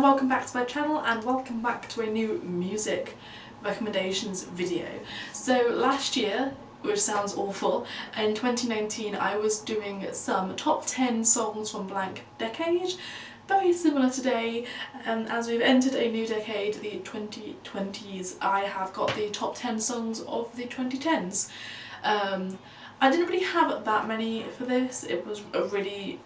welcome back to my channel and welcome back to a new music recommendations video. So last year, which sounds awful, in 2019 I was doing some top 10 songs from blank decade. Very similar today, as we've entered a new decade, the 2020s, I have got the top 10 songs of the 2010s. I didn't really have that many for this. It was a really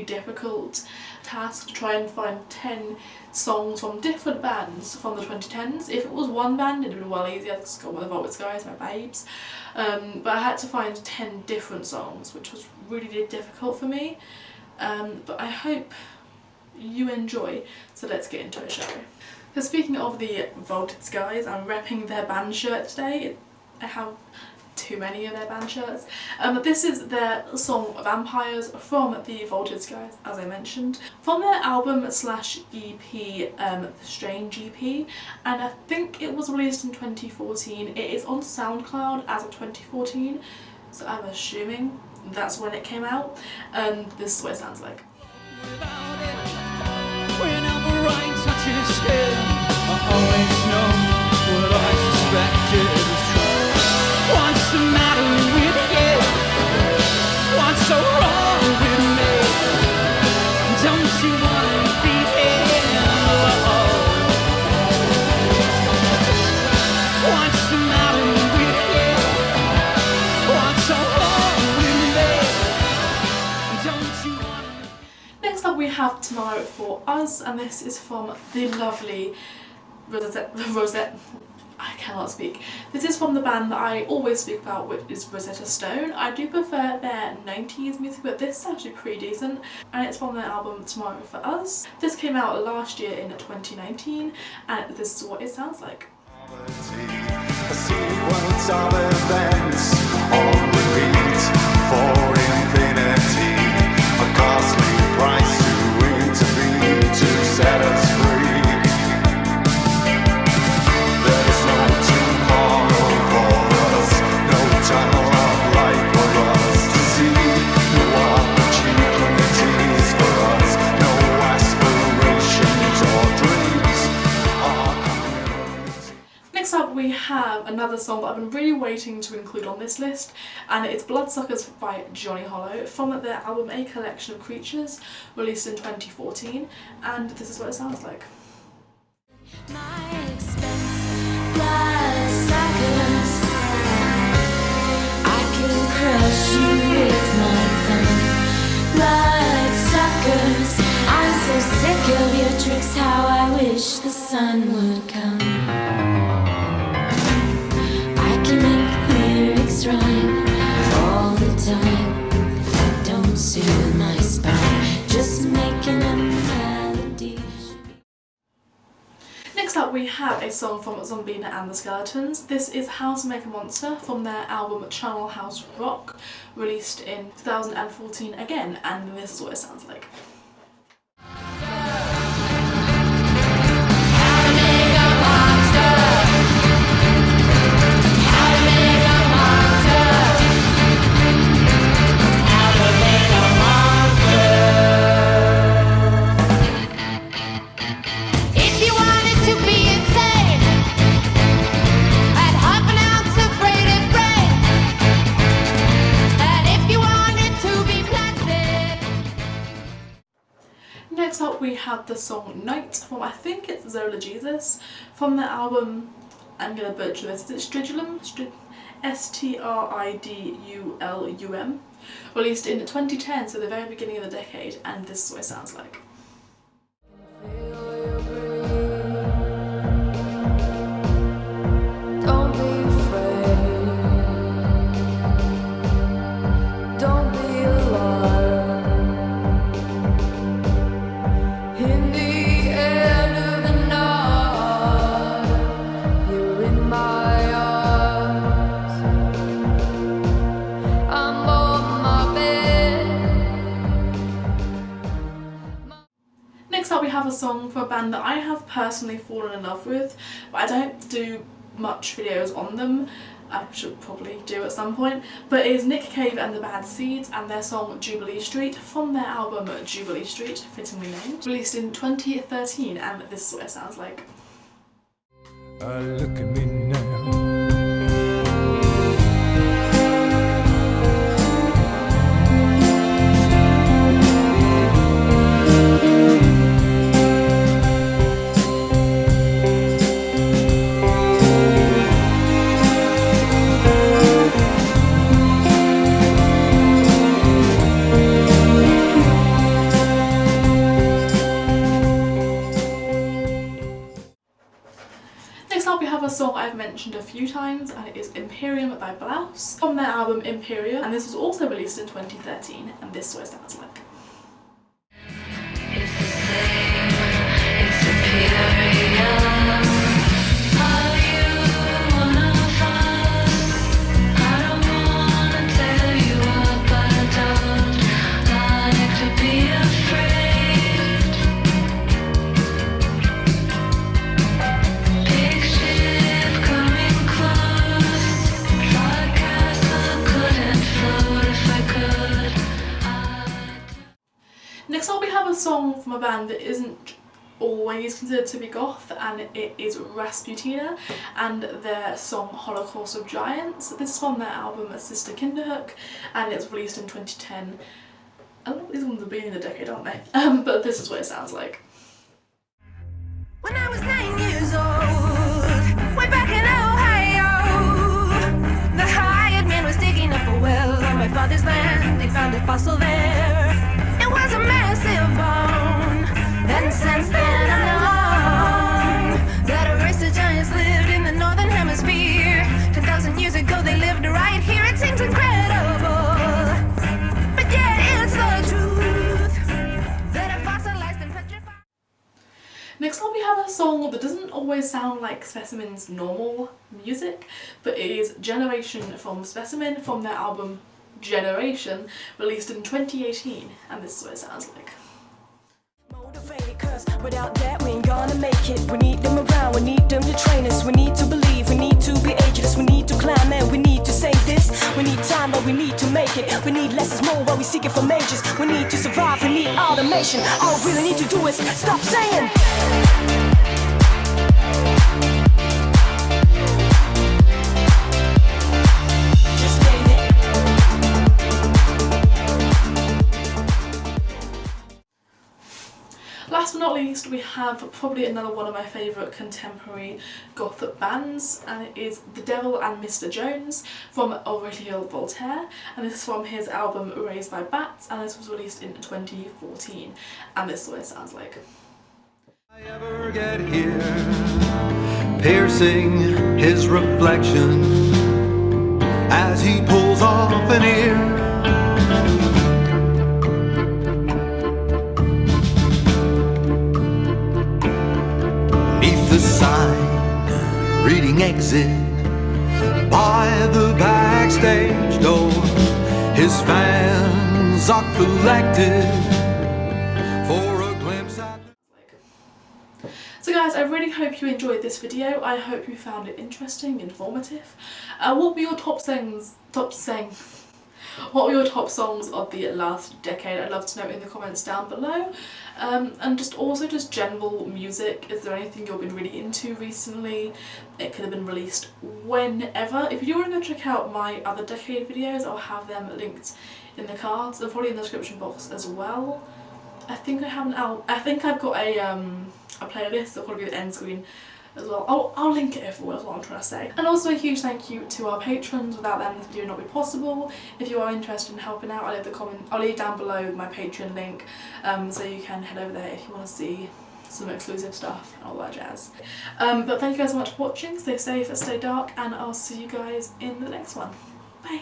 difficult task to try and find 10 songs from different bands from the 2010s. If it was one band, it'd have been well easier. I'd just go with the Bloodsuckers, my babes. But I had to find 10 different songs, which was really difficult for me. But I hope you enjoy, so let's get into it, shall we? So speaking of the Voltage guys, I'm repping their band shirt today. I have too many of their band shirts. This is their song Vampires from the Voltage guys, as I mentioned, from their album slash EP, The Strange EP, and I think it was released in 2014. It is on SoundCloud as of 2014, so I'm assuming that's when it came out, and this is what it sounds like. Whenever I touch his skin, I always know what I suspected is true. What's the matter with you? What's so wrong with me? Don't you wanna be here? What's the matter with you? What's so wrong with me? Don't you wanna... Next up we have Tomorrow for Us, and this is from the lovely Rosette. I cannot speak. This is from the band that I always speak about, which is Rosetta Stone. I do prefer their 90s music, but this is actually pretty decent, and it's from their album Tomorrow for Us. This came out last year in 2019, and this is what it sounds like. A sequence of events on repeat for infinity, a costly price to intervene to set us free. There's no tomorrow for us, no tunnel of light for us to see, no opportunities for us, no aspirations or dreams. Next up we have another song that I've been really waiting to include on this list, and it's Bloodsuckers by Johnny Hollow from their album A Collection of Creatures, released in 2014, and this is what it sounds like. My expense, bloodsuckers, I can crush you with my thumb. Bloodsuckers, I'm so sick of your tricks, how I wish the sun would come. I can make lyrics rhyme all the time. Don't soothe my spine, just making a melody. Next up we have a song from Zombina and the Skeletons. This is How to Make a Monster from their album Channel House Rock, released in 2014 again, and this is what it sounds like. Next up we have the song Night from, I think it's Zola Jesus, from their album, I'm gonna butcher this, is it Stridulum? S-T-R-I-D-U-L-U-M, released in 2010, so the very beginning of the decade, and this is what it sounds like. Next up we have a song for a band that I have personally fallen in love with, but I don't do much videos on them. I should probably do at some point, but it is Nick Cave and the Bad Seeds and their song Jubilee Street from their album Jubilee Street, fittingly named, released in 2013, and this is what it sounds like. Look at me now. Next up we have a song I've mentioned a few times, and it is Imperium by Blouse from their album Imperia, and this was also released in 2013, and this is what it sounds like. It's the same, it's Imperia. Are you one of us? I don't wanna tell you up, I don't like to be afraid. Big ship coming close, like I couldn't float if I could. Next up we have a song from a band that isn't always considered to be goth, and it is Rasputina and their song Holocaust of Giants. This is from their album Sister Kinderhook, and it's released in 2010. I don't know, these ones are beginning of the decade, aren't they? But this is what it sounds like. When I was 9 years old, way back in Ohio, the hired man was digging up a well on my father's land. They found a fossil there. It was a massive bone. And since then I've known that a race of giants lived in the northern hemisphere. 10,000 years ago they lived right here. It seems incredible, but yet it's the truth that are fossilized and petrified. Next up we have a song that doesn't always sound like Specimen's normal music, but it is Generation from Specimen from their album Generation, released in 2018, and this is what it sounds like. Motivated, cause without that we ain't gonna make it. We need them around, we need them to train us. We need to believe, we need to be ageless. We need to climb and we need to save this. We need time but we need to make it. We need less is more while we seek it from ages. We need to survive, we need automation. All we really need to do is stop saying. Just name it. Last but not least, we have probably another one of my favourite contemporary goth bands, and it is The Devil and Mr. Jones from Aurelio Voltaire, and this is from his album Raised by Bats, and this was released in 2014, and this is what it sounds like. I ever get here, piercing his reflection as he pulls off an ear. The sign reading exit by the backstage door. His fans are collected for a glimpse at the... So guys, I really hope you enjoyed this video. I hope you found it interesting, informative. What were your what were your top songs of the last decade? I'd love to know in the comments down below. And just general music. Is there anything you've been really into recently? It could have been released whenever. If you do want to go check out my other decade videos, I'll have them linked in the cards and probably in the description box as well. I think I have an album. I think I've got a playlist. That'll probably be the end screen as well. I'll link it everywhere, is what I'm trying to say. And also a huge thank you to our patrons. Without them this video would not be possible. If you are interested in helping out, I'll leave down below my Patreon link, so you can head over there if you want to see some exclusive stuff and all that jazz. But thank you guys so much for watching. Stay safe, stay dark, and I'll see you guys in the next one. Bye.